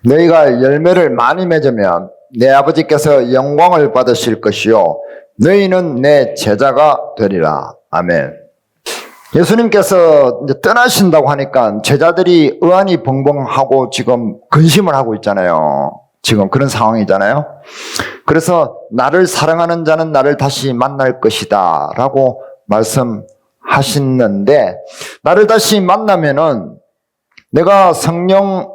너희가 열매를 많이 맺으면 내 아버지께서 영광을 받으실 것이요 너희는 내 제자가 되리라. 아멘. 예수님께서 이제 떠나신다고 하니까 제자들이 의안이 벙벙하고 지금 근심을 하고 있잖아요. 지금 그런 상황이잖아요. 그래서 나를 사랑하는 자는 나를 다시 만날 것이다 라고 말씀하시는데, 나를 다시 만나면은 내가 성령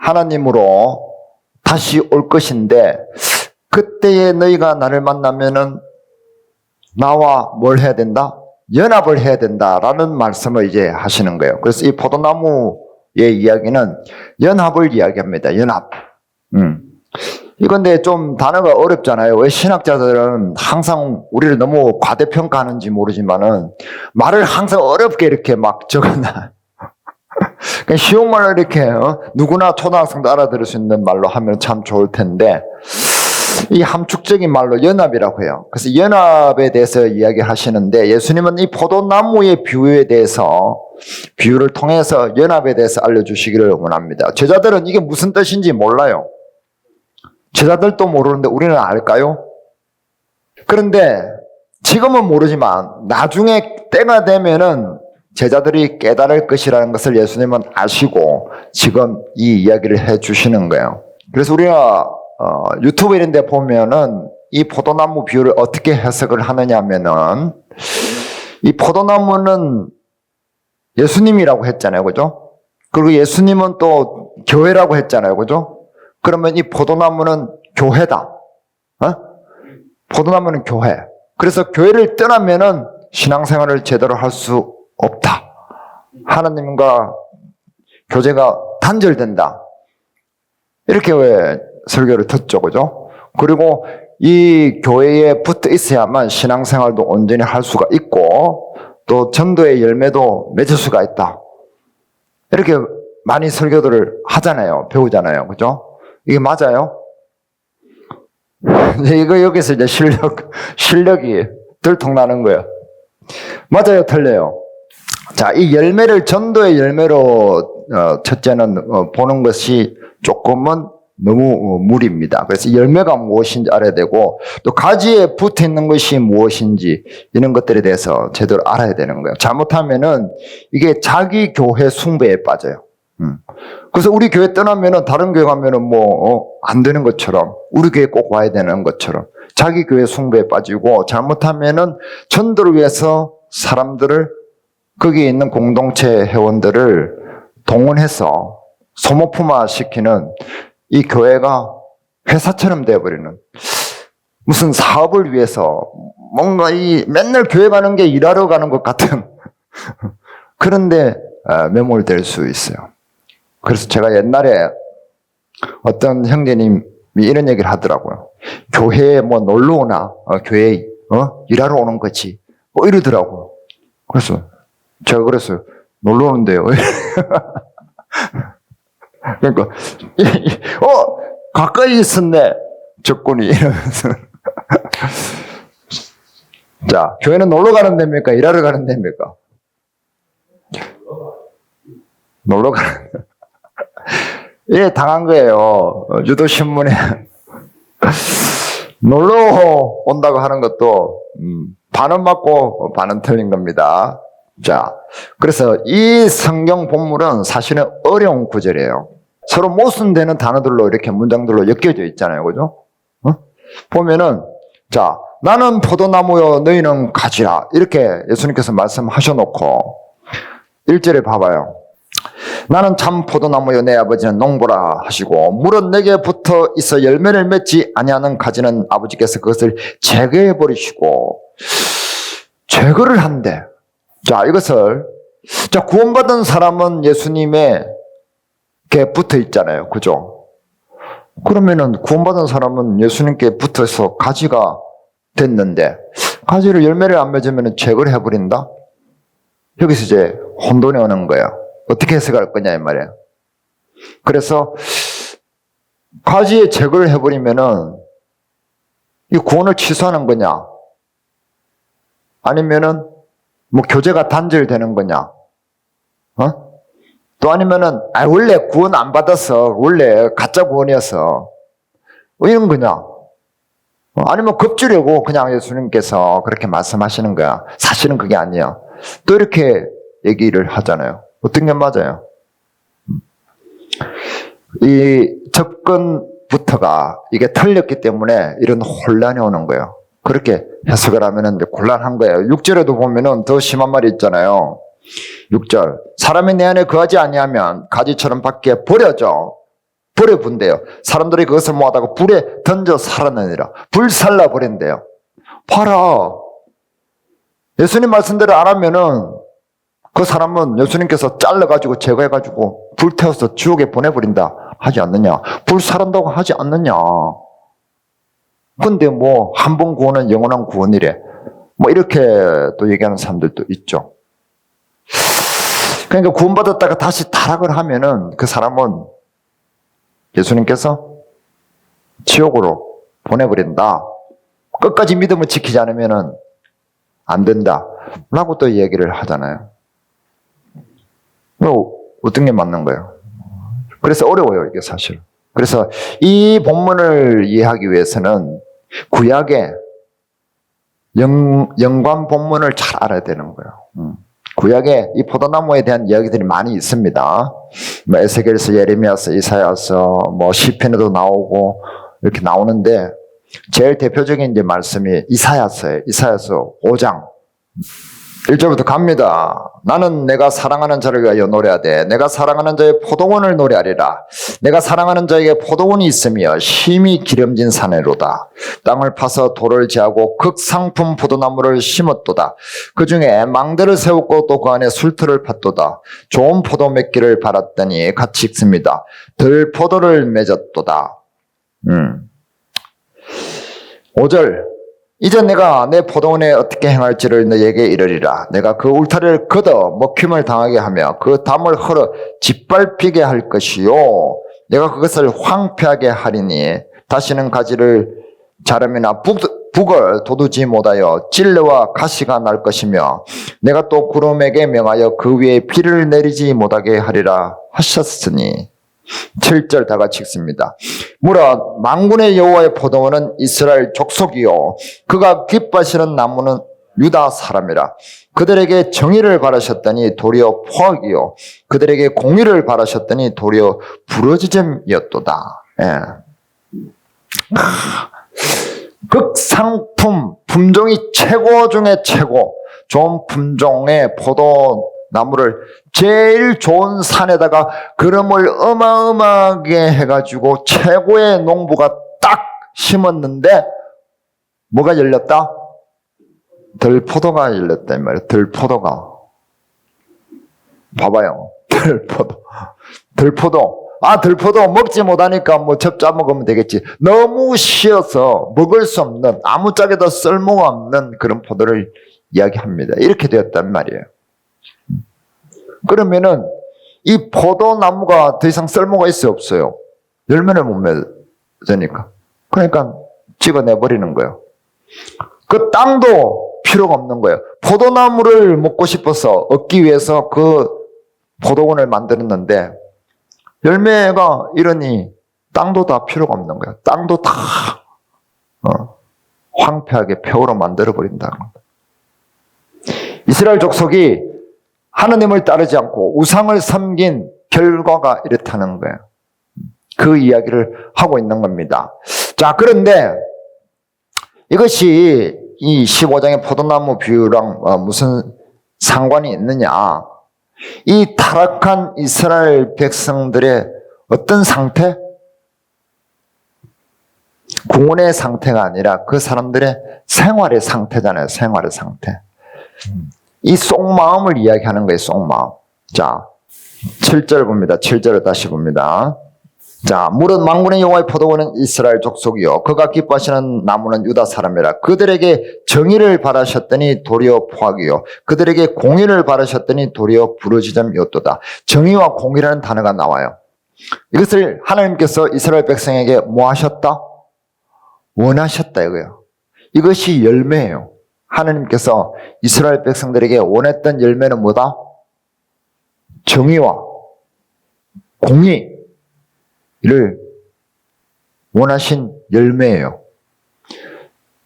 하나님으로 다시 올 것인데, 그때에 너희가 나를 만나면은 나와 뭘 해야 된다? 연합을 해야 된다라는 말씀을 이제 하시는 거예요. 그래서 이 포도나무의 이야기는 연합을 이야기합니다. 연합. 이건데 좀 단어가 어렵잖아요. 왜 신학자들은 항상 우리를 너무 과대평가하는지 모르지만은 말을 항상 어렵게 이렇게 막 적어놔. 쉬운 말로 이렇게 누구나 초등학생도 알아들을 수 있는 말로 하면 참 좋을 텐데, 이 함축적인 말로 연합이라고 해요. 그래서 연합에 대해서 이야기하시는데, 예수님은 이 포도나무의 비유에 대해서, 비유를 통해서 연합에 대해서 알려주시기를 원합니다. 제자들은 이게 무슨 뜻인지 몰라요. 제자들도 모르는데 우리는 알까요? 그런데 지금은 모르지만 나중에 때가 되면은 제자들이 깨달을 것이라는 것을 예수님은 아시고 지금 이 이야기를 해주시는 거예요. 그래서 우리가 유튜브 이런 데 보면은 이 포도나무 비유를 어떻게 해석을 하느냐 하면은, 이 포도나무는 예수님이라고 했잖아요. 그죠? 그리고 예수님은 또 교회라고 했잖아요. 그죠? 그러면 이 포도나무는 교회다. 포도나무는 교회. 그래서 교회를 떠나면은 신앙생활을 제대로 할 수 없다. 하나님과 교제가 단절된다. 이렇게 왜 설교를 듣죠. 그죠? 그리고 이 교회에 붙어 있어야만 신앙생활도 온전히 할 수가 있고, 또 전도의 열매도 맺을 수가 있다. 이렇게 많이 설교들을 하잖아요. 배우잖아요. 그죠? 이게 맞아요? 이거 여기서 이제 실력이 들통나는 거예요. 맞아요? 틀려요? 자, 이 열매를 전도의 열매로 첫째는 보는 것이 조금은 너무 무리입니다. 그래서 열매가 무엇인지 알아야 되고, 또 가지에 붙어 있는 것이 무엇인지 이런 것들에 대해서 제대로 알아야 되는 거예요. 잘못하면은 이게 자기 교회 숭배에 빠져요. 그래서 우리 교회 떠나면은 다른 교회 가면은 안 되는 것처럼, 우리 교회 꼭 와야 되는 것처럼 자기 교회 숭배에 빠지고, 잘못하면은 전도를 위해서 사람들을, 거기에 있는 공동체 회원들을 동원해서 소모품화 시키는, 이 교회가 회사처럼 되어버리는, 무슨 사업을 위해서 뭔가 맨날 교회 가는 게 일하러 가는 것 같은 그런데 매몰될 수 있어요. 그래서 제가 옛날에 어떤 형제님이 이런 얘기를 하더라고요. 교회에 놀러 오나? 교회에 일하러 오는 거지. 이러더라고요. 그래서 제가 그랬어요. 놀러 오는데요. 그러니까 가까이 있었네 적군이 이러면서. 자, 교회는 놀러 가는 데입니까? 일하러 가는 데입니까? 놀러 가는 데. 예, 당한 거예요. 유도신문에 놀러 온다고 하는 것도 반은 맞고 반은 틀린 겁니다. 자, 그래서 이 성경 본문은 사실은 어려운 구절이에요. 서로 모순되는 단어들로 이렇게 문장들로 엮여져 있잖아요. 그죠? 보면은, 자, 나는 포도나무요 너희는 가지라, 이렇게 예수님께서 말씀하셔놓고 1절에 봐봐요. 나는 참 포도나무요 내 아버지는 농부라 하시고, 물은 내게 붙어 있어 열매를 맺지 아니하는 가지는 아버지께서 그것을 제거해 버리시고. 제거를 한대. 자, 이것을, 자, 구원받은 사람은 예수님에게 붙어 있잖아요. 그죠? 그러면은 구원받은 사람은 예수님께 붙어서 가지가 됐는데, 가지를 열매를 안 맺으면 제거를 해버린다? 여기서 이제 혼돈이 오는 거예요. 어떻게 해석할 거냐 이 말이에요. 그래서 가지에 제거를 해버리면은 이 구원을 취소하는 거냐, 아니면은 교제가 단절되는 거냐? 또 아니면은 원래 구원 안 받아서 원래 가짜 구원이어서 이런 거냐? 아니면 겁주려고 그냥 예수님께서 그렇게 말씀하시는 거야. 사실은 그게 아니야. 또 이렇게 얘기를 하잖아요. 어떤 게 맞아요? 이 접근부터가 이게 틀렸기 때문에 이런 혼란이 오는 거예요. 그렇게 해석을 하면은 이제 곤란한 거예요. 6절에도 보면은 더 심한 말이 있잖아요. 6절. 사람이 내 안에 거하지 아니하면 가지처럼 밖에 버려져. 불에 분대요. 사람들이 그것을 모아다가 불에 던져 살아내니라. 불살라 버린대요. 봐라. 예수님 말씀대로 안 하면은 그 사람은 예수님께서 잘라가지고 제거해가지고 불태워서 지옥에 보내버린다 하지 않느냐. 불살한다고 하지 않느냐. 근데 뭐 한 번 구원은 영원한 구원이래. 뭐 이렇게 또 얘기하는 사람들도 있죠. 그러니까 구원받았다가 다시 타락을 하면은 그 사람은 예수님께서 지옥으로 보내버린다. 끝까지 믿음을 지키지 않으면은 안 된다. 라고 또 얘기를 하잖아요. 어떤 게 맞는 거예요? 그래서 어려워요, 이게 사실. 그래서 이 본문을 이해하기 위해서는 구약의 연관 본문을 잘 알아야 되는 거예요. 구약에 이 포도나무에 대한 이야기들이 많이 있습니다. 뭐 에스겔서, 예레미야서, 이사야서, 뭐 시편에도 나오고 이렇게 나오는데 제일 대표적인 이제 말씀이 이사야서예요. 이사야서 5장 1절부터 갑니다. 나는 내가 사랑하는 자를 위하여 노래하되 내가 사랑하는 자의 포도원을 노래하리라. 내가 사랑하는 자에게 포도원이 있으며 심히 기름진 산에로다. 땅을 파서 돌을 제하고 극상품 포도나무를 심었도다. 그 중에 망대를 세웠고 또 그 안에 술틀을 팠도다. 좋은 포도 맺기를 바랐더니 같이 익습니다. 들포도를 맺었도다. 5절 이제 내가 내 포도원에 어떻게 행할지를 너에게 이르리라. 내가 그 울타리를 걷어 먹힘을 당하게 하며 그 담을 헐어 짓밟히게 할 것이요. 내가 그것을 황폐하게 하리니 다시는 가지를 자름이나 북을 돋우지 못하여 찔레와 가시가 날 것이며 내가 또 구름에게 명하여 그 위에 비를 내리지 못하게 하리라 하셨으니 7절 다 같이 읽습니다. 무라 만군의 여호와의 포도원은 이스라엘 족속이요 그가 기뻐하시는 나무는 유다 사람이라. 그들에게 정의를 바라셨더니 도리어 포악이요 그들에게 공의를 바라셨더니 도리어 부러지점이었도다. 예. 극상품 품종이 최고 중에 최고 좋은 품종의 포도나무를 제일 좋은 산에다가 그름을 어마어마하게 해가지고 최고의 농부가 딱 심었는데 뭐가 열렸다? 들포도가 열렸다 이 말이에요. 들포도가. 봐봐요. 들포도. 들포도 먹지 못하니까 뭐 접자 먹으면 되겠지. 너무 쉬어서 먹을 수 없는 아무짝에도 쓸모가 없는 그런 포도를 이야기합니다. 이렇게 되었단 말이에요. 그러면은 이 포도나무가 더 이상 쓸모가 있어요, 없어요? 열매를 못 맺으니까. 그러니까 찍어내버리는 거예요. 그 땅도 필요가 없는 거예요. 포도나무를 먹고 싶어서 얻기 위해서 그 포도원을 만들었는데 열매가 이러니 땅도 다 필요가 없는 거예요. 땅도 다 황폐하게 폐허로 만들어버린다는 겁니다. 이스라엘 족속이 하나님을 따르지 않고 우상을 섬긴 결과가 이렇다는 거예요. 그 이야기를 하고 있는 겁니다. 자, 그런데 이것이 이 15장의 포도나무 비유랑 무슨 상관이 있느냐? 이 타락한 이스라엘 백성들의 어떤 상태? 구원의 상태가 아니라 그 사람들의 생활의 상태잖아요. 생활의 상태. 이 속마음을 이야기하는 거예요. 속마음. 자, 7절 봅니다. 7절을 다시 봅니다. 자, 무릇 만군의 여호와의 포도원은 이스라엘 족속이요 그가 기뻐하시는 나무는 유다 사람이라. 그들에게 정의를 바라셨더니 도리어 포악이요 그들에게 공의를 바라셨더니 도리어 부르짖음이었도다. 정의와 공의라는 단어가 나와요. 이것을 하나님께서 이스라엘 백성에게 뭐 하셨다? 원하셨다 이거예요. 이것이 열매예요. 하나님께서 이스라엘 백성들에게 원했던 열매는 뭐다? 정의와 공의를 원하신 열매예요.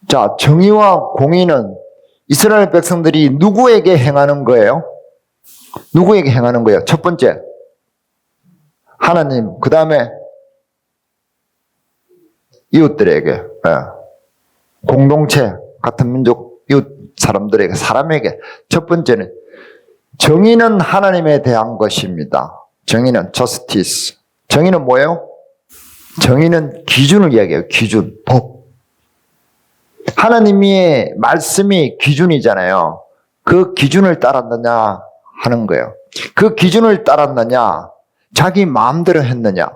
자, 정의와 공의는 이스라엘 백성들이 누구에게 행하는 거예요? 누구에게 행하는 거예요? 첫 번째, 하나님, 그 다음에 이웃들에게, 공동체, 같은 민족, 이웃 사람들에게, 사람에게. 첫 번째는 정의는 하나님에 대한 것입니다. 정의는 justice. 정의는 뭐예요? 정의는 기준을 이야기해요. 기준, 법. 하나님의 말씀이 기준이잖아요. 그 기준을 따랐느냐 하는 거예요. 그 기준을 따랐느냐, 자기 마음대로 했느냐,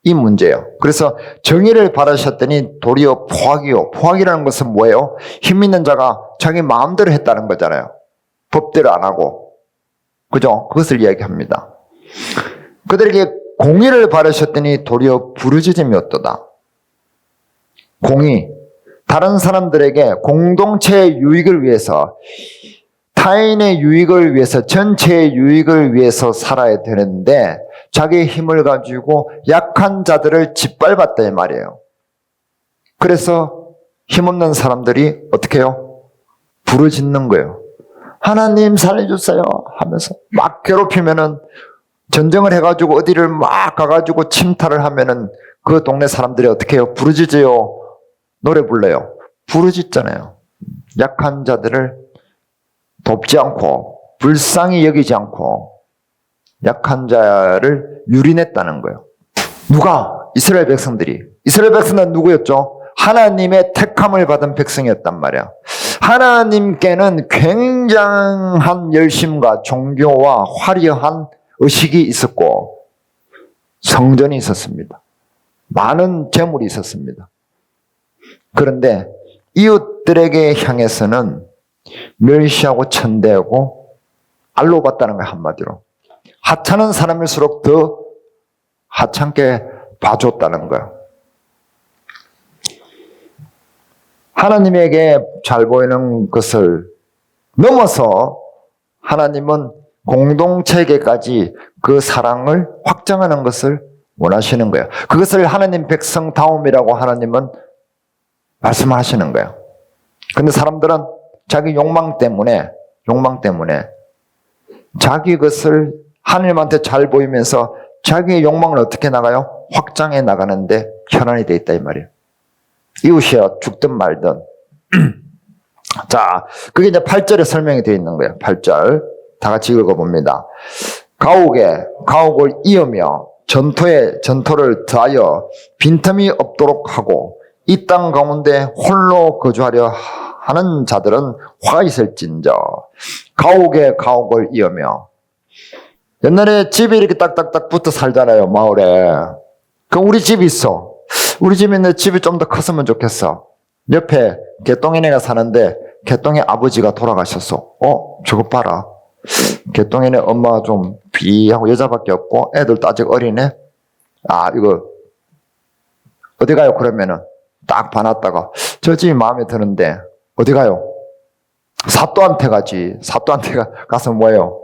이 문제예요. 그래서 정의를 바라셨더니 도리어 포악이요. 포악이라는 것은 뭐예요? 힘 있는 자가 자기 마음대로 했다는 거잖아요. 법대로 안 하고. 그죠? 그것을 이야기합니다. 그들에게 공의를 바라셨더니 도리어 부르짖음이 어떠다. 공의. 다른 사람들에게 공동체의 유익을 위해서, 타인의 유익을 위해서, 전체의 유익을 위해서 살아야 되는데 자기의 힘을 가지고 약한 자들을 짓밟았다 이 말이에요. 그래서 힘없는 사람들이 어떻게 해요? 부르짖는 거예요. 하나님 살려주세요 하면서 막 괴롭히면은, 전쟁을 해가지고 어디를 막 가가지고 침탈을 하면은 그 동네 사람들이 어떻게 해요? 부르짖어요? 노래 불러요? 부르짖잖아요. 약한 자들을 돕지 않고 불쌍히 여기지 않고 약한 자를 유린했다는 거예요. 누가? 이스라엘 백성들이. 이스라엘 백성은 누구였죠? 하나님의 택함을 받은 백성이었단 말이야. 하나님께는 굉장한 열심과 종교와 화려한 의식이 있었고 성전이 있었습니다. 많은 재물이 있었습니다. 그런데 이웃들에게 향해서는 멸시하고 천대하고 알로봤다는 거예요. 한마디로. 하찮은 사람일수록 더 하찮게 봐줬다는 거예요. 하나님에게 잘 보이는 것을 넘어서 하나님은 공동체에게까지 그 사랑을 확장하는 것을 원하시는 거예요. 그것을 하나님 백성다움이라고 하나님은 말씀하시는 거예요. 근데 사람들은 자기 욕망 때문에 자기 것을 하나님한테 잘 보이면서 자기의 욕망을 어떻게 나가요? 확장해 나가는데 현안이 돼 있다 이 말이에요. 이웃이야 죽든 말든. 자, 그게 이제 8절에 설명이 되어 있는 거예요. 8절. 다 같이 읽어봅니다. 가옥을 이으며 전토를 더하여 빈틈이 없도록 하고 이 땅 가운데 홀로 거주하려 하는 자들은 화가 있을진저. 가옥을 이으며. 옛날에 집에 이렇게 딱딱딱 붙어 살잖아요, 마을에. 그럼 우리 집이 있어. 우리 집에 있는데 집이 좀 더 컸으면 좋겠어. 옆에 개똥이네가 사는데 개똥이 아버지가 돌아가셨어. 저거 봐라. 개똥이네 엄마가 좀 비하고 여자밖에 없고 애들도 아직 어리네. 이거 어디 가요? 그러면은 딱 봐놨다가 저 집이 마음에 드는데 어디 가요? 사또한테 가지. 사또한테 가서 뭐예요?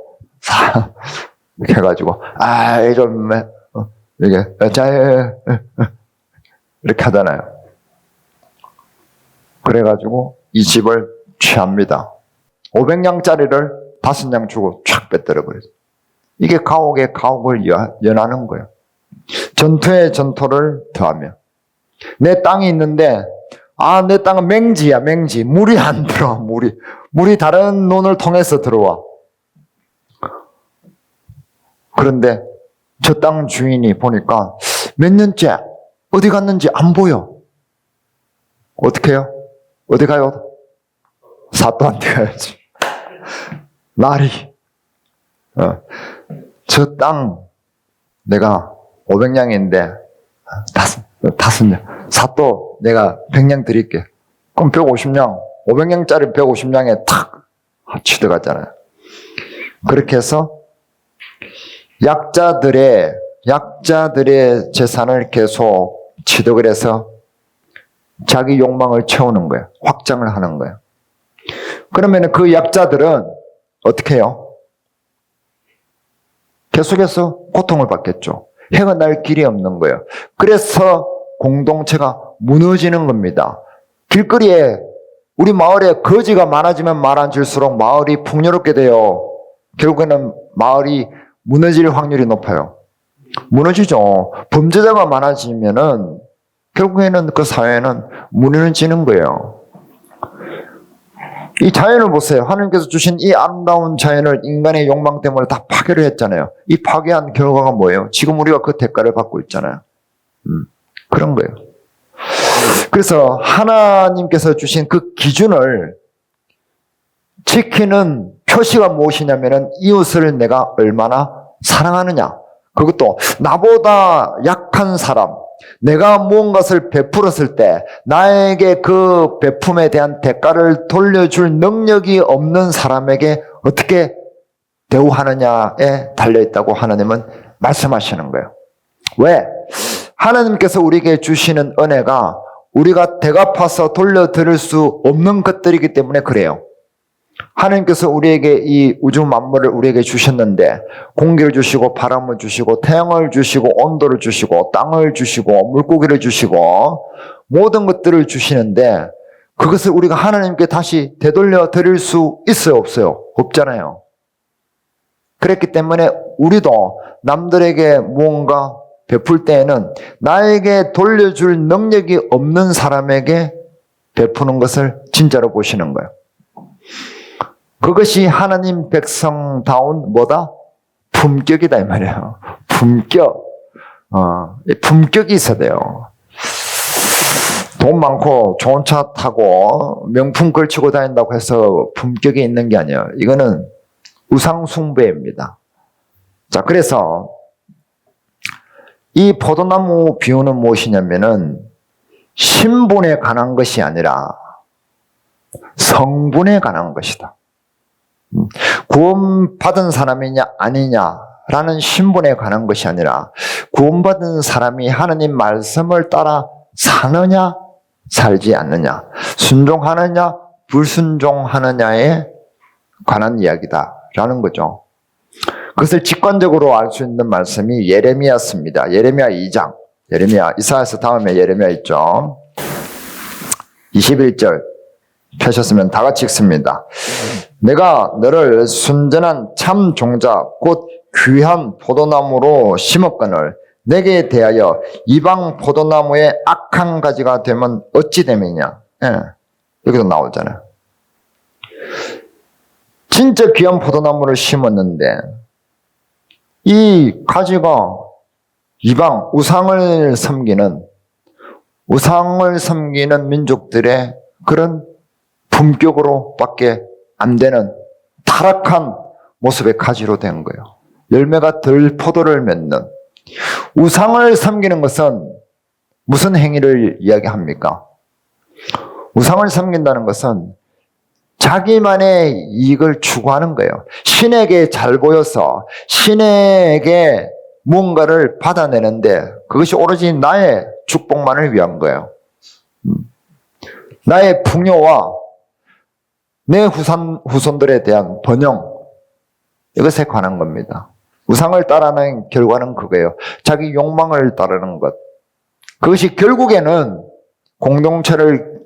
이렇게 해가지고 좀 이게 이렇게 하잖아요. 그래가지고 이 집을 취합니다. 500냥짜리를 5냥 주고 촥 뺏들어 버려요. 이게 가옥을 연하는 거예요. 전토에 전토를 더하며. 내 땅이 있는데 내 땅은 맹지야, 맹지. 물이 안 들어와, 물이 다른 논을 통해서 들어와. 그런데 저 땅 주인이 보니까 몇 년째 어디 갔는지 안 보여. 어떻게 해요? 어디 가요? 사또한테 가야지. 날이. 저 땅 내가 500냥인데 5냥. 사또 내가 100냥 드릴게. 그럼 150냥. 500냥짜리 150냥에 탁 취득하잖아요. 그렇게 해서 약자들의 재산을 계속 취득을 해서 자기 욕망을 채우는 거예요. 확장을 하는 거예요. 그러면 그 약자들은 어떻게 해요? 계속해서 고통을 받겠죠. 헤어날 길이 없는 거예요. 그래서 공동체가 무너지는 겁니다. 길거리에 우리 마을에 거지가 많아지면 많아질수록 마을이 풍요롭게 돼요. 결국에는 마을이 무너질 확률이 높아요. 무너지죠. 범죄자가 많아지면은 결국에는 그 사회는 무너지는 거예요. 이 자연을 보세요. 하나님께서 주신 이 아름다운 자연을 인간의 욕망 때문에 다 파괴를 했잖아요. 이 파괴한 결과가 뭐예요? 지금 우리가 그 대가를 받고 있잖아요. 그런 거예요. 그래서 하나님께서 주신 그 기준을 지키는 표시가 무엇이냐면은 이웃을 내가 얼마나 사랑하느냐. 그것도 나보다 약한 사람, 내가 무언가를 베풀었을 때 나에게 그 베품에 대한 대가를 돌려줄 능력이 없는 사람에게 어떻게 대우하느냐에 달려있다고 하나님은 말씀하시는 거예요. 왜? 하나님께서 우리에게 주시는 은혜가 우리가 대갚아서 돌려드릴 수 없는 것들이기 때문에 그래요. 하나님께서 우리에게 이 우주 만물을 우리에게 주셨는데 공기를 주시고 바람을 주시고 태양을 주시고 온도를 주시고 땅을 주시고 물고기를 주시고 모든 것들을 주시는데 그것을 우리가 하나님께 다시 되돌려 드릴 수 있어요? 없어요? 없잖아요. 그랬기 때문에 우리도 남들에게 무언가 베풀 때에는 나에게 돌려줄 능력이 없는 사람에게 베푸는 것을 진짜로 보시는 거예요. 그것이 하나님 백성다운 뭐다? 품격이다 이 말이에요. 품격. 품격이 있어야 돼요. 돈 많고 좋은 차 타고 명품 걸치고 다닌다고 해서 품격이 있는 게 아니에요. 이거는 우상숭배입니다. 자, 그래서 이 포도나무 비유는 무엇이냐면은 신분에 관한 것이 아니라 성분에 관한 것이다. 구원받은 사람이냐 아니냐라는 신분에 관한 것이 아니라 구원받은 사람이 하나님 말씀을 따라 사느냐 살지 않느냐, 순종하느냐 불순종하느냐에 관한 이야기다라는 거죠. 그것을 직관적으로 알 수 있는 말씀이 예레미야서입니다. 예레미야 2장. 예레미야, 이사야서 다음에 예레미야 있죠. 21절 펴셨으면 다 같이 읽습니다. 내가 너를 순전한 참 종자 곧 귀한 포도나무로 심었거늘 내게 대하여 이방 포도나무의 악한 가지가 되면 어찌 됨이냐. 여기도 나오잖아요. 진짜 귀한 포도나무를 심었는데 이 가지가 이방 우상을 섬기는 민족들의 그런 품격으로밖에 안 되는 타락한 모습의 가지로 된 거예요. 열매가 덜 포도를 맺는. 우상을 섬기는 것은 무슨 행위를 이야기합니까? 우상을 섬긴다는 것은 자기만의 이익을 추구하는 거예요. 신에게 잘 보여서 신에게 뭔가를 받아내는데 그것이 오로지 나의 축복만을 위한 거예요. 나의 풍요와 내 후손들에 대한 번영, 이것에 관한 겁니다. 우상을 따르는 결과는 그거예요. 자기 욕망을 따르는 것. 그것이 결국에는 공동체를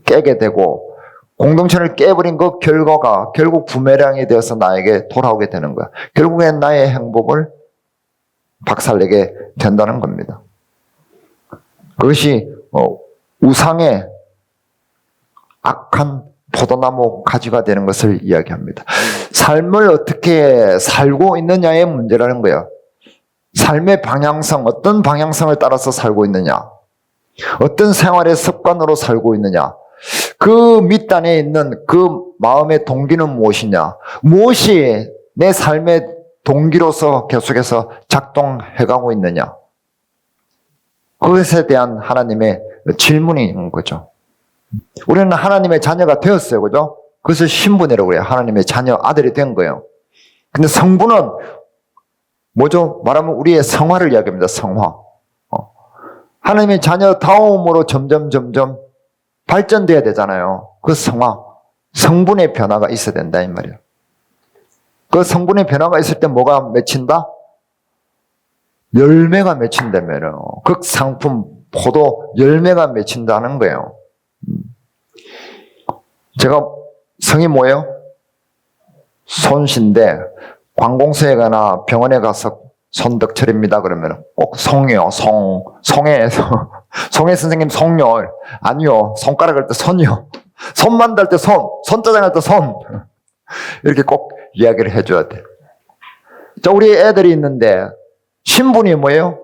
깨게 되고 공동체를 깨버린 그 결과가 결국 부메랑이 되어서 나에게 돌아오게 되는 거야. 결국엔 나의 행복을 박살내게 된다는 겁니다. 그것이 우상의 악한 포도나무 가지가 되는 것을 이야기합니다. 삶을 어떻게 살고 있느냐의 문제라는 거예요. 삶의 방향성, 어떤 방향성을 따라서 살고 있느냐, 어떤 생활의 습관으로 살고 있느냐, 그 밑단에 있는 그 마음의 동기는 무엇이냐, 무엇이 내 삶의 동기로서 계속해서 작동해가고 있느냐, 그것에 대한 하나님의 질문이 있는 거죠. 우리는 하나님의 자녀가 되었어요. 그죠? 그것을 신분이라고 그래요. 하나님의 자녀, 아들이 된 거예요. 근데 성분은 뭐죠? 말하면 우리의 성화를 이야기합니다. 성화. 하나님의 자녀다움으로 점점 발전돼야 되잖아요. 그 성화, 성분의 변화가 있어야 된다 이 말이에요. 그 성분의 변화가 있을 때 뭐가 맺힌다? 열매가 맺힌다면 극상품 포도 열매가 맺힌다는 거예요. 제가 성이 뭐예요? 손씨인데 관공서에 가나 병원에 가서 손덕철입니다 그러면 꼭 송이요. 송해에서 송해 선생님 송요. 아니요. 손가락 할 때 손이요. 손만 달 때 손자장 할 때 손. 이렇게 꼭 이야기를 해줘야 돼. 자, 우리 애들이 있는데 신분이 뭐예요?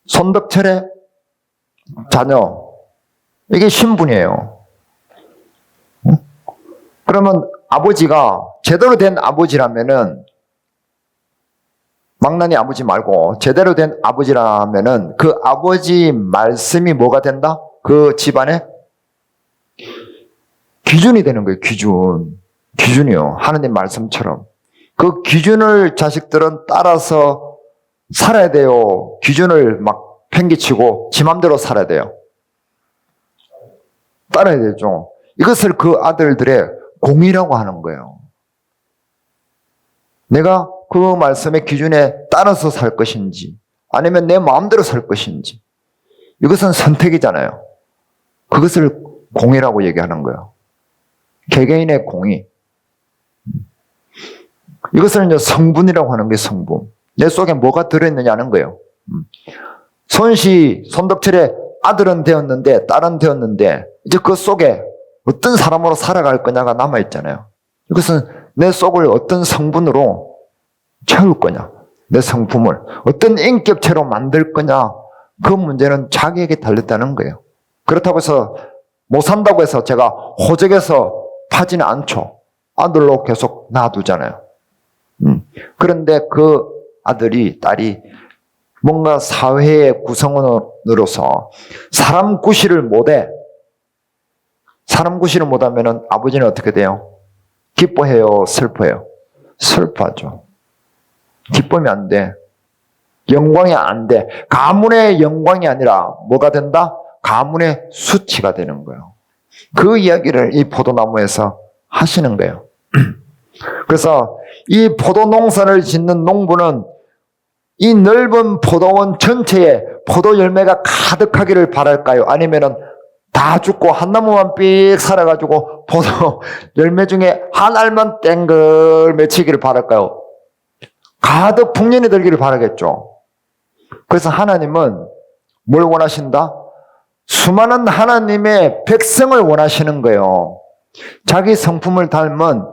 손덕철의 자녀. 이게 신분이에요. 그러면 아버지가 제대로 된 아버지라면은 망나니 아버지 말고 제대로 된 아버지라면은 그 아버지 말씀이 뭐가 된다? 그 집안의 기준이 되는 거예요. 기준이요. 하느님 말씀처럼. 그 기준을 자식들은 따라서 살아야 돼요. 기준을 막 팽개치고 지 맘대로 살아야 돼요. 따라야 되죠. 이것을 그 아들들의 공의라고 하는 거예요. 내가 그 말씀의 기준에 따라서 살 것인지 아니면 내 마음대로 살 것인지 이것은 선택이잖아요. 그것을 공의라고 얘기하는 거예요. 개개인의 공의. 이것을 이제 성분이라고 하는 게 성분. 내 속에 뭐가 들어있느냐는 거예요. 손덕철의 아들은 되었는데 딸은 되었는데 이제 그 속에 어떤 사람으로 살아갈 거냐가 남아있잖아요. 이것은 내 속을 어떤 성분으로 채울 거냐, 내 성품을 어떤 인격체로 만들 거냐, 그 문제는 자기에게 달렸다는 거예요. 그렇다고 해서 못 산다고 해서 제가 호적에서 파지는 않죠. 아들로 계속 놔두잖아요. 그런데 그 아들이, 딸이 뭔가 사회의 구성원으로서 사람 구실을 못해. 사람 구실을 못하면 아버지는 어떻게 돼요? 기뻐해요? 슬퍼해요? 슬퍼하죠. 기쁨이 안 돼. 영광이 안 돼. 가문의 영광이 아니라 뭐가 된다? 가문의 수치가 되는 거예요. 그 이야기를 이 포도나무에서 하시는 거예요. 그래서 이 포도 농사를 짓는 농부는 이 넓은 포도원 전체에 포도 열매가 가득하기를 바랄까요? 아니면은 다 죽고 한 나무만 삑 살아가지고 포도 열매 중에 한 알만 땡글 맺히기를 바랄까요? 가득 풍년이 들기를 바라겠죠. 그래서 하나님은 뭘 원하신다? 수많은 하나님의 백성을 원하시는 거예요. 자기 성품을 닮은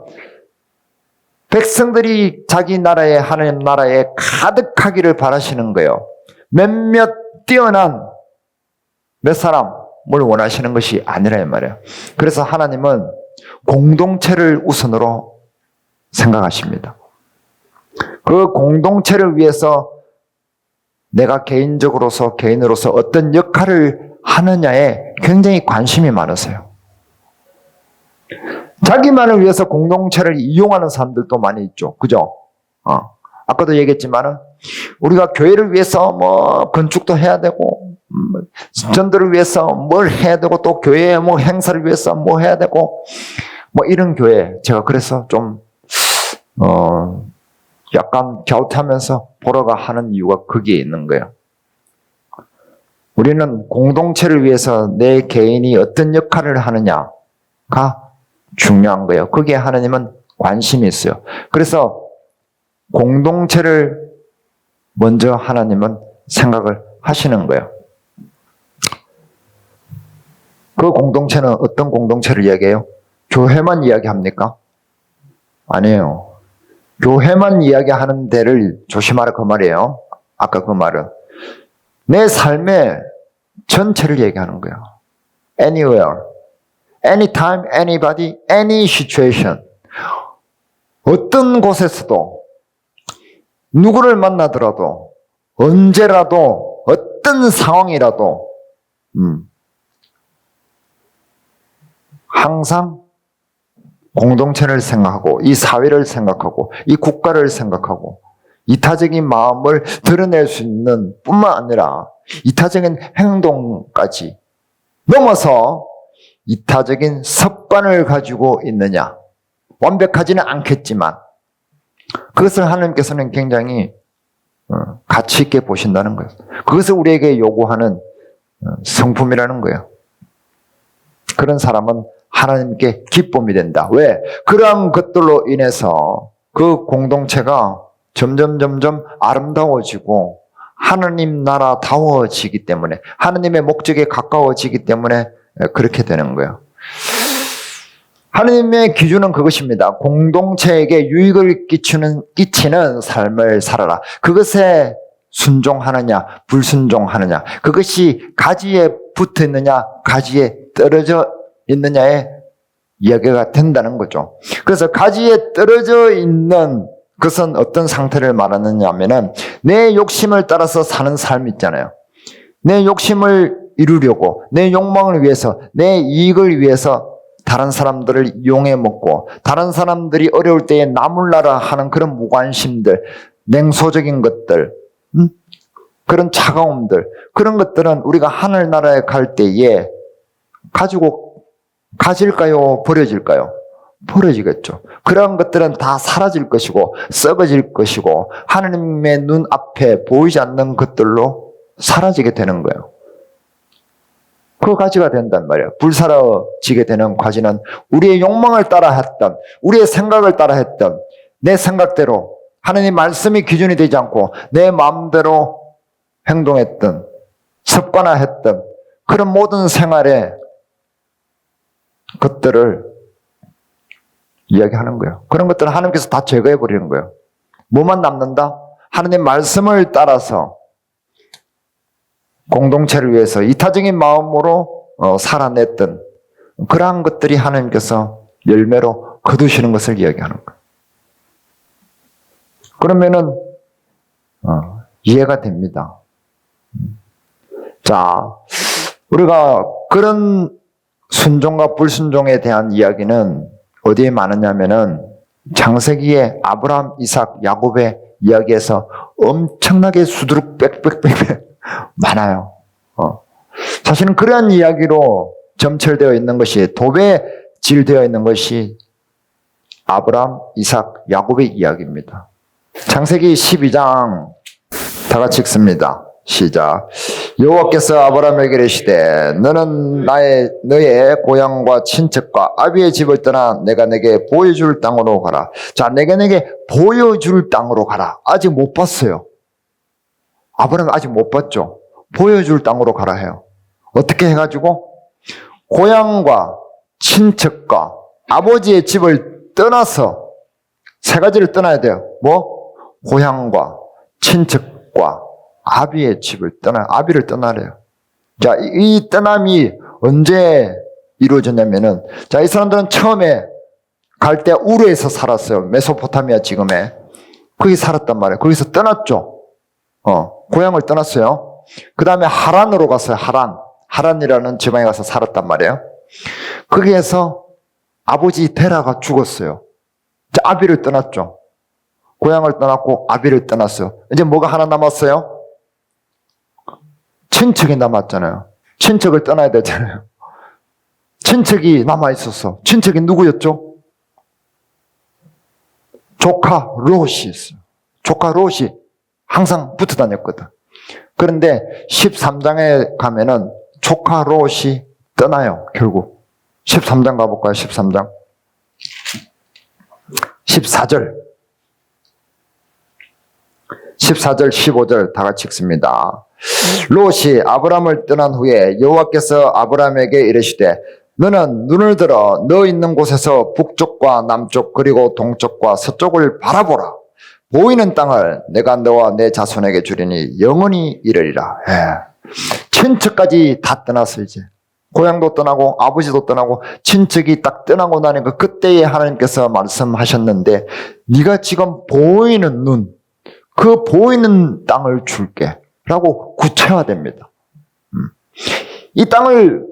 백성들이 자기 나라에, 하나님 나라에 가득하기를 바라시는 거예요. 몇몇 뛰어난 몇 사람을 원하시는 것이 아니라 이 말이에요. 그래서 하나님은 공동체를 우선으로 생각하십니다. 그 공동체를 위해서 내가 개인으로서 어떤 역할을 하느냐에 굉장히 관심이 많으세요. 자기만을 위해서 공동체를 이용하는 사람들도 많이 있죠. 그죠? 아까도 얘기했지만은 우리가 교회를 위해서 뭐 건축도 해야 되고 전도를 위해서 뭘 해야 되고 또 교회의 뭐 행사를 위해서 뭐 해야 되고 뭐 이런 교회 제가 그래서 좀 약간 갸웃하면서 보러가 하는 이유가 거기에 있는 거예요. 우리는 공동체를 위해서 내 개인이 어떤 역할을 하느냐가 중요한 거예요. 거기에 하나님은 관심이 있어요. 그래서 공동체를 먼저 하나님은 생각을 하시는 거예요. 그 공동체는 어떤 공동체를 이야기해요? 교회만 이야기합니까? 아니에요. 교회만 이야기하는 데를 조심하라 그 말이에요. 아까 그 말은. 내 삶의 전체를 얘기하는 거예요. Anywhere, anytime, anybody, any situation. 어떤 곳에서도 누구를 만나더라도 언제라도 어떤 상황이라도 항상 공동체를 생각하고 이 사회를 생각하고 이 국가를 생각하고 이타적인 마음을 드러낼 수 있는 뿐만 아니라 이타적인 행동까지 넘어서 이타적인 습관을 가지고 있느냐. 완벽하지는 않겠지만 그것을 하나님께서는 굉장히 가치 있게 보신다는 거예요. 그것을 우리에게 요구하는 성품이라는 거예요. 그런 사람은 하나님께 기쁨이 된다. 왜? 그러한 것들로 인해서 그 공동체가 점점 아름다워지고 하나님 나라다워지기 때문에, 하나님의 목적에 가까워지기 때문에 그렇게 되는 거예요. 하나님의 기준은 그것입니다. 공동체에게 유익을 끼치는 삶을 살아라. 그것에 순종하느냐, 불순종하느냐, 그것이 가지에 붙어 있느냐, 가지에 떨어져 있느냐의 이야기가 된다는 거죠. 그래서 가지에 떨어져 있는 것은 어떤 상태를 말하느냐 하면은 내 욕심을 따라서 사는 삶 있잖아요. 내 욕심을 이루려고, 내 욕망을 위해서, 내 이익을 위해서 다른 사람들을 이용해 먹고, 다른 사람들이 어려울 때에 나몰라라 하는 그런 무관심들, 냉소적인 것들, 그런 차가움들, 그런 것들은 우리가 하늘나라에 갈 때에 가질까요? 버려질까요? 버려지겠죠. 그런 것들은 다 사라질 것이고 썩어질 것이고 하나님의 눈앞에 보이지 않는 것들로 사라지게 되는 거예요. 그 가지가 된단 말이에요. 불사라지게 되는 가지는 우리의 욕망을 따라 했던, 우리의 생각을 따라 했던, 내 생각대로 하나님 말씀이 기준이 되지 않고 내 마음대로 행동했던, 습관화했던 그런 모든 생활의 것들을 이야기하는 거예요. 그런 것들은 하나님께서 다 제거해 버리는 거예요. 뭐만 남는다? 하나님 말씀을 따라서 공동체를 위해서 이타적인 마음으로 살아냈던 그러한 것들이 하나님께서 열매로 거두시는 것을 이야기하는 거예요. 그러면은 이해가 됩니다. 자, 우리가 그런 순종과 불순종에 대한 이야기는 어디에 많으냐면은 창세기의 아브라함, 이삭, 야곱의 이야기에서 엄청나게 수두룩 빽빽빽 많아요. 사실은 그러한 이야기로 점철되어 있는 것이, 도배질되어 있는 것이 아브라함, 이삭, 야곱의 이야기입니다. 창세기 12장 다 같이 읽습니다. 시작. 여호와께서 아브라함에게 이르시되 너는 너의 고향과 친척과 아비의 집을 떠나 내가 내게 보여줄 땅으로 가라. 자, 내가 내게 보여줄 땅으로 가라. 아직 못 봤어요. 아브라함 아직 못 봤죠. 보여줄 땅으로 가라 해요. 어떻게 해가지고 고향과 친척과 아버지의 집을 떠나서 세 가지를 떠나야 돼요. 뭐? 고향과 친척과 아비의 집을 아비를 떠나래요. 자, 이 떠남이 언제 이루어졌냐면은, 자, 이 사람들은 처음에 갈 때 우르에서 살았어요. 메소포타미아 지금에. 거기 살았단 말이에요. 거기서 떠났죠. 고향을 떠났어요. 그 다음에 하란으로 갔어요. 하란이라는 지방에 가서 살았단 말이에요. 거기에서 아버지 데라가 죽었어요. 자, 아비를 떠났죠. 고향을 떠났고 아비를 떠났어요. 이제 뭐가 하나 남았어요? 친척이 남았잖아요. 친척을 떠나야 되잖아요. 친척이 남아있었어. 친척이 누구였죠? 조카 롯이 있어요. 조카 롯이 항상 붙어 다녔거든. 그런데 13장에 가면은 조카 롯이 떠나요. 결국 13장 가볼까요? 13장 14절 15절 다 같이 읽습니다. 롯이 아브람을 떠난 후에 여호와께서 아브람에게 이르시되 너는 눈을 들어 너 있는 곳에서 북쪽과 남쪽 그리고 동쪽과 서쪽을 바라보라. 보이는 땅을 내가 너와 내 자손에게 주리니 영원히 이르리라. 친척까지 다 떠났어. 이제 고향도 떠나고 아버지도 떠나고 친척이 딱 떠나고 나니까 그때에 하나님께서 말씀하셨는데 네가 지금 보이는 눈, 그 보이는 땅을 줄게 라고 구체화됩니다. 이 땅을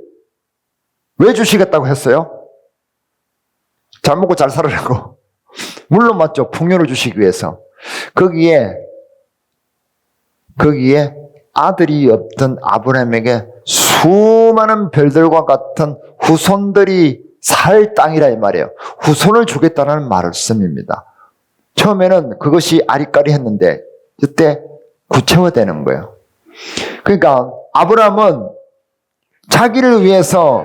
왜 주시겠다고 했어요? 잘 먹고 잘 살으라고. 물론 맞죠. 풍요를 주시기 위해서. 거기에 아들이 없던 아브라함에게 수많은 별들과 같은 후손들이 살 땅이라 이 말이에요. 후손을 주겠다는 말씀입니다. 처음에는 그것이 아리까리했는데 그때 구체화되는 거예요. 그러니까 아브라함은 자기를 위해서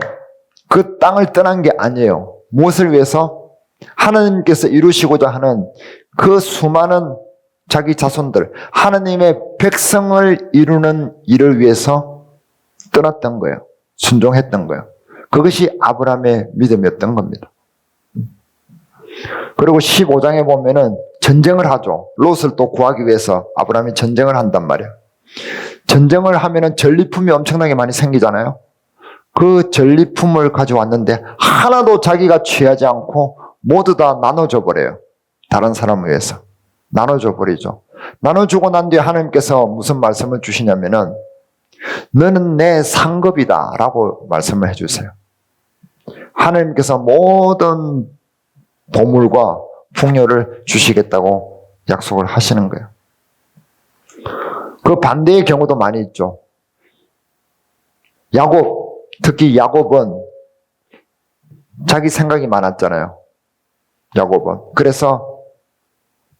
그 땅을 떠난 게 아니에요. 무엇을 위해서? 하나님께서 이루시고자 하는 그 수많은 자기 자손들, 하나님의 백성을 이루는 일을 위해서 떠났던 거예요. 순종했던 거예요. 그것이 아브라함의 믿음이었던 겁니다. 그리고 15장에 보면은 전쟁을 하죠. 롯을 또 구하기 위해서 아브라함이 전쟁을 한단 말이에요. 전쟁을 하면은 전리품이 엄청나게 많이 생기잖아요. 그 전리품을 가져왔는데 하나도 자기가 취하지 않고 모두 다 나눠줘 버려요. 다른 사람을 위해서. 나눠줘 버리죠. 나눠주고 난 뒤에 하나님께서 무슨 말씀을 주시냐면은 너는 내 상급이다 라고 말씀을 해주세요. 하나님께서 모든 보물과 풍요를 주시겠다고 약속을 하시는 거예요. 그 반대의 경우도 많이 있죠. 야곱, 특히 야곱은 자기 생각이 많았잖아요. 야곱은. 그래서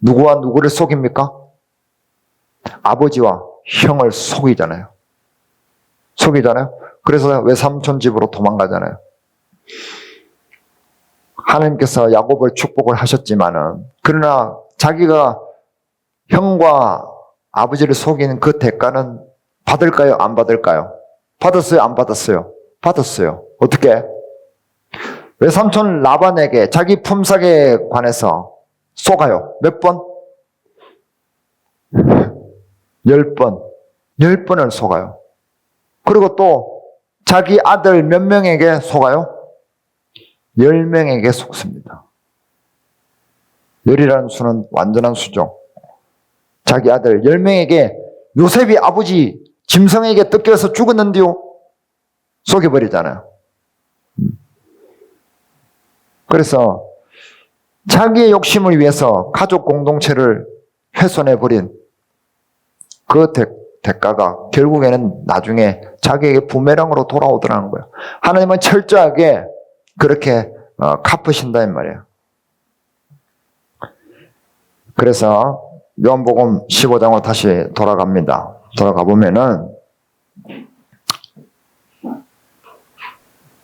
누구와 누구를 속입니까? 아버지와 형을 속이잖아요. 속이잖아요. 그래서 외삼촌 집으로 도망가잖아요. 하나님께서 야곱을 축복을 하셨지만은 그러나 자기가 형과 아버지를 속이는 그 대가는 받을까요? 안 받을까요? 받았어요? 안 받았어요? 받았어요. 어떻게? 외삼촌 라반에게 자기 품삯에 관해서 속아요. 몇 번? 10번. 10번을 속아요. 그리고 또 자기 아들 몇 명에게 속아요? 10명에게 속습니다. 10이라는 수는 완전한 수죠. 자기 아들 10명에게 요셉이 아버지 짐승에게 뜯겨서 죽었는데요. 속여버리잖아요. 그래서 자기의 욕심을 위해서 가족 공동체를 훼손해버린 그 대가가 결국에는 나중에 자기에게 부메랑으로 돌아오더라는 거예요. 하나님은 철저하게 그렇게 갚으신다는 말이에요. 그래서 요한복음 15장으로 다시 돌아갑니다. 돌아가 보면은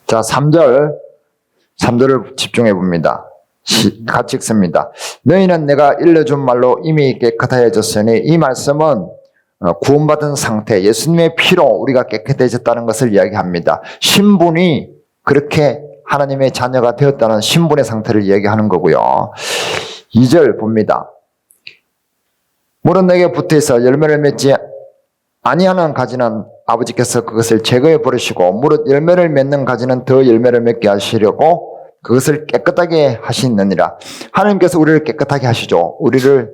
자 3절을 집중해 봅니다. 같이 읽습니다. 너희는 내가 일러준 말로 이미 깨끗해졌으니 이 말씀은 구원받은 상태, 예수님의 피로 우리가 깨끗해졌다는 것을 이야기합니다. 신분이 그렇게 하나님의 자녀가 되었다는 신분의 상태를 이야기하는 거고요. 2절 봅니다. 물은 내게 붙어있어 열매를 맺지 아니하는 가지는 아버지께서 그것을 제거해 버리시고 무릇 열매를 맺는 가지는 더 열매를 맺게 하시려고 그것을 깨끗하게 하시느니라. 하나님께서 우리를 깨끗하게 하시죠. 우리를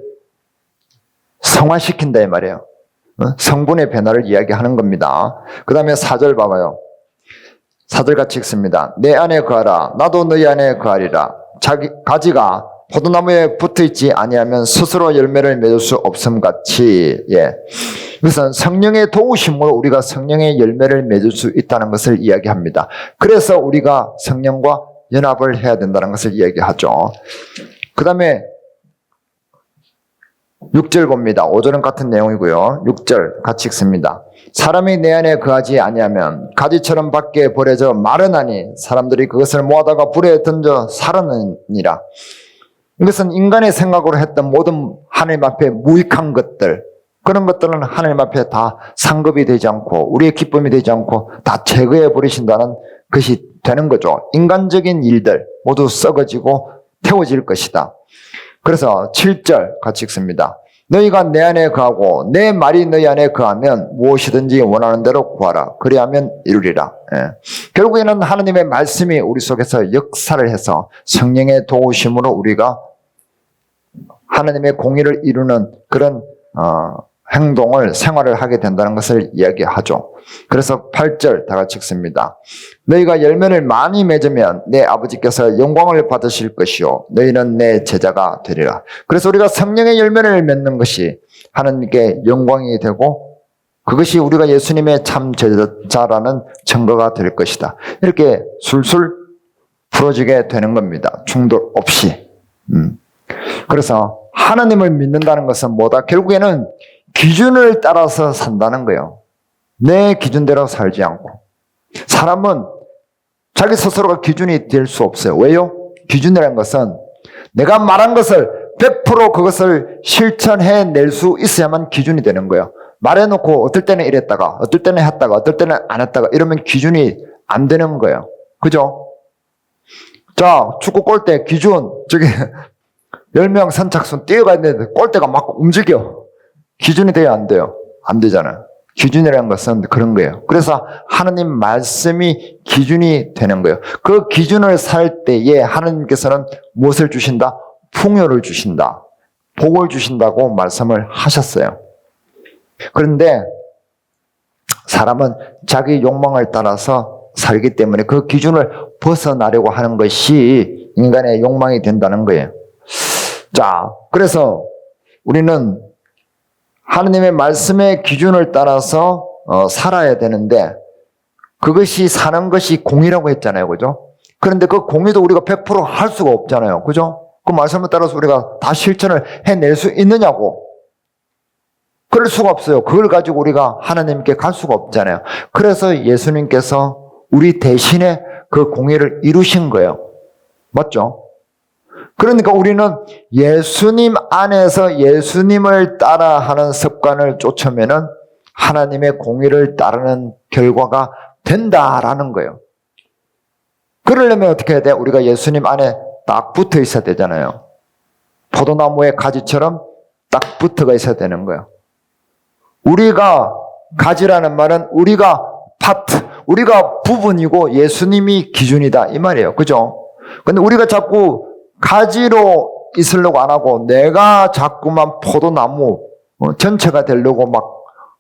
성화시킨다 이 말이에요. 성분의 변화를 이야기하는 겁니다. 그 다음에 4절 봐봐요. 4절 같이 읽습니다. 내 안에 거하라. 나도 너희 안에 거하리라. 가지가 포도나무에 붙어있지 아니하면 스스로 열매를 맺을 수 없음같이. 예. 이것은 성령의 도우심으로 우리가 성령의 열매를 맺을 수 있다는 것을 이야기합니다. 그래서 우리가 성령과 연합을 해야 된다는 것을 이야기하죠. 그 다음에 6절 봅니다. 5절은 같은 내용이고요. 6절 같이 읽습니다. 사람이 내 안에 거하지 아니하면 가지처럼 밖에 버려져 마르나니 사람들이 그것을 모아다가 불에 던져 사르느니라. 이것은 인간의 생각으로 했던 모든 하나님 앞에 무익한 것들, 그런 것들은 하나님 앞에 다 상급이 되지 않고 우리의 기쁨이 되지 않고 다 제거해 버리신다는 것이 되는 거죠. 인간적인 일들 모두 썩어지고 태워질 것이다. 그래서 7절 같이 읽습니다. 너희가 내 안에 거하고 내 말이 너희 안에 거하면 무엇이든지 원하는 대로 구하라. 그리하면 이루리라. 예. 결국에는 하나님의 말씀이 우리 속에서 역사를 해서 성령의 도우심으로 우리가 하나님의 공의를 이루는 그런 행동을, 생활을 하게 된다는 것을 이야기하죠. 그래서 8절 다 같이 읽습니다. 너희가 열매를 많이 맺으면 내 아버지께서 영광을 받으실 것이요 너희는 내 제자가 되리라. 그래서 우리가 성령의 열매를 맺는 것이 하나님께 영광이 되고 그것이 우리가 예수님의 참 제자라는 증거가 될 것이다. 이렇게 술술 풀어지게 되는 겁니다. 충돌 없이. 그래서 하나님을 믿는다는 것은 뭐다? 결국에는 기준을 따라서 산다는 거예요. 내 기준대로 살지 않고. 사람은 자기 스스로가 기준이 될 수 없어요. 왜요? 기준이라는 것은 내가 말한 것을 100% 그것을 실천해낼 수 있어야만 기준이 되는 거예요. 말해놓고 어떨 때는 이랬다가 어떨 때는 했다가 어떨 때는 안 했다가 이러면 기준이 안 되는 거예요. 그죠? 자, 축구 골대 기준 저기 10명 선착순 뛰어가야 되는데 골대가 막 움직여. 기준이 돼야 안 돼요? 안 되잖아요. 기준이라는 것은 그런 거예요. 그래서 하나님 말씀이 기준이 되는 거예요. 그 기준을 살 때에 하나님께서는 무엇을 주신다? 풍요를 주신다. 복을 주신다고 말씀을 하셨어요. 그런데 사람은 자기 욕망을 따라서 살기 때문에 그 기준을 벗어나려고 하는 것이 인간의 욕망이 된다는 거예요. 자, 그래서 우리는 하나님의 말씀의 기준을 따라서 살아야 되는데 그것이 사는 것이 공의라고 했잖아요. 그죠? 그런데 그 공의도 우리가 100% 할 수가 없잖아요. 그죠? 그 말씀에 따라서 우리가 다 실천을 해낼 수 있느냐고. 그럴 수가 없어요. 그걸 가지고 우리가 하나님께 갈 수가 없잖아요. 그래서 예수님께서 우리 대신에 그 공의를 이루신 거예요. 맞죠? 그러니까 우리는 예수님 안에서 예수님을 따라하는 습관을 쫓으면은 하나님의 공의를 따르는 결과가 된다라는 거예요. 그러려면 어떻게 해야 돼? 우리가 예수님 안에 딱 붙어 있어야 되잖아요. 포도나무의 가지처럼 딱 붙어가 있어야 되는 거예요. 우리가 가지라는 말은 우리가 파트, 우리가 부분이고 예수님이 기준이다 이 말이에요. 그죠? 근데 우리가 자꾸 가지로 있으려고 안 하고 내가 자꾸만 포도나무 전체가 되려고 막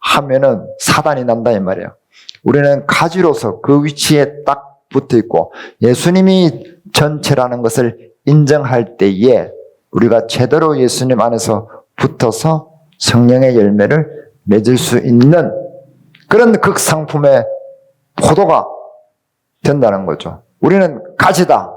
하면은 사단이 난다 이 말이에요. 우리는 가지로서 그 위치에 딱 붙어 있고 예수님이 전체라는 것을 인정할 때에 우리가 제대로 예수님 안에서 붙어서 성령의 열매를 맺을 수 있는 그런 극상품의 포도가 된다는 거죠. 우리는 가지다.